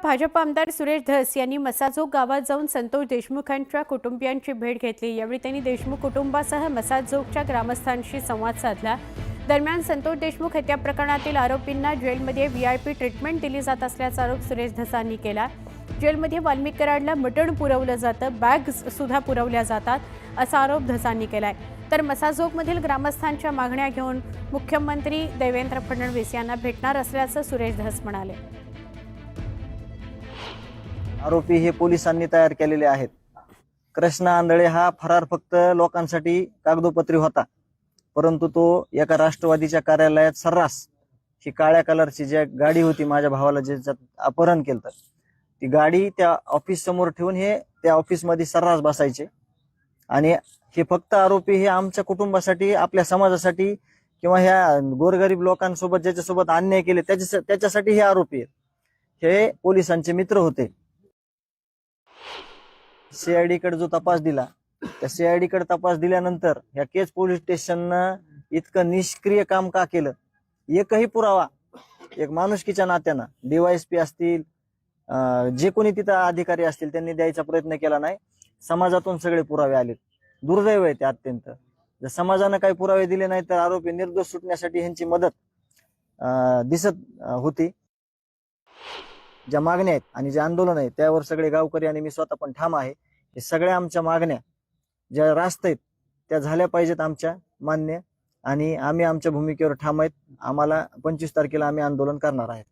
भाजप आमदार सुरेश धस यांनी मसाजोग गावात जाऊन संतोष देशमुखांच्या कुटुंबियांची भेट घेतली। यावेळी त्यांनी देशमुख कुटुंबासह मसाजोगच्या ग्रामस्थांशी संवाद साधला। दरम्यान संतोष देशमुख हत्या प्रकरणातील आरोपींना जेलमध्ये व्हीआयपी ट्रीटमेंट दिली जात असल्याचा आरोप सुरेश धसांनी केला। जेलमध्ये वाल्मिक कराडला मटण पुरवलं जातं, बॅग्स सुद्धा पुरवल्या जातात असा आरोप धसांनी केलाय। तर मसाजोगमधील ग्रामस्थांच्या मागण्या घेऊन मुख्यमंत्री देवेंद्र फडणवीस यांना भेटणार असल्याचं सुरेश धस म्हणाले। आरोपी हे पोलिसांनी तयार केलेले आहेत। कृष्णा आंधळे हा फरार फक्त लोकांसाठी कागदोपत्री होता, परंतु तो एका राष्ट्रवादीच्या कार्यालयात सर्रास ही काळ्या कलरची जी गाडी होती, माझ्या भावाला ज्याच्यात अपहरण केलं, ती गाडी त्या ऑफिस समोर ठेवून हे त्या ऑफिस मध्ये सर्रास बसायचे। आणि हे फक्त आरोपी हे आमच्या कुटुंबासाठी, आपल्या समाजासाठी किंवा ह्या गोरगरीब लोकांसोबत ज्याच्यासोबत अन्याय केले त्याच्यासाठी हे आरोपी आहेत। हे पोलिसांचे मित्र होते। सीआयडी कडे जो तपास दिला, त्या सीआयडी कडे तपास दिल्यानंतर ह्या केज पोलीस स्टेशननं इतकं निष्क्रिय काम का केलं? एकही पुरावा, एक माणुसकीच्या नात्यानं डीवायएसपी असतील, जे कोणी तिथं अधिकारी असतील, त्यांनी द्यायचा प्रयत्न केला नाही। समाजातून सगळे पुरावे आले। दुर्दैव आहे ते अत्यंत। जर समाजानं काही पुरावे दिले नाही तर आरोपी निर्दोष सुटण्यासाठी ह्यांची मदत दिसत होती। ज्या मागण्या आहेत आणि जे आंदोलन आहे त्यावर सगळे गावकरी आणि मी स्वतः पण ठाम आहे। हे सगळ्या आमच्या मागण्या ज्या रास्त आहेत त्या झाल्या पाहिजेत आमच्या मान्य, आणि आम्ही आमच्या भूमिकेवर ठाम आहेत। आम्हाला 25 तारखेला आम्ही आंदोलन करणार आहे।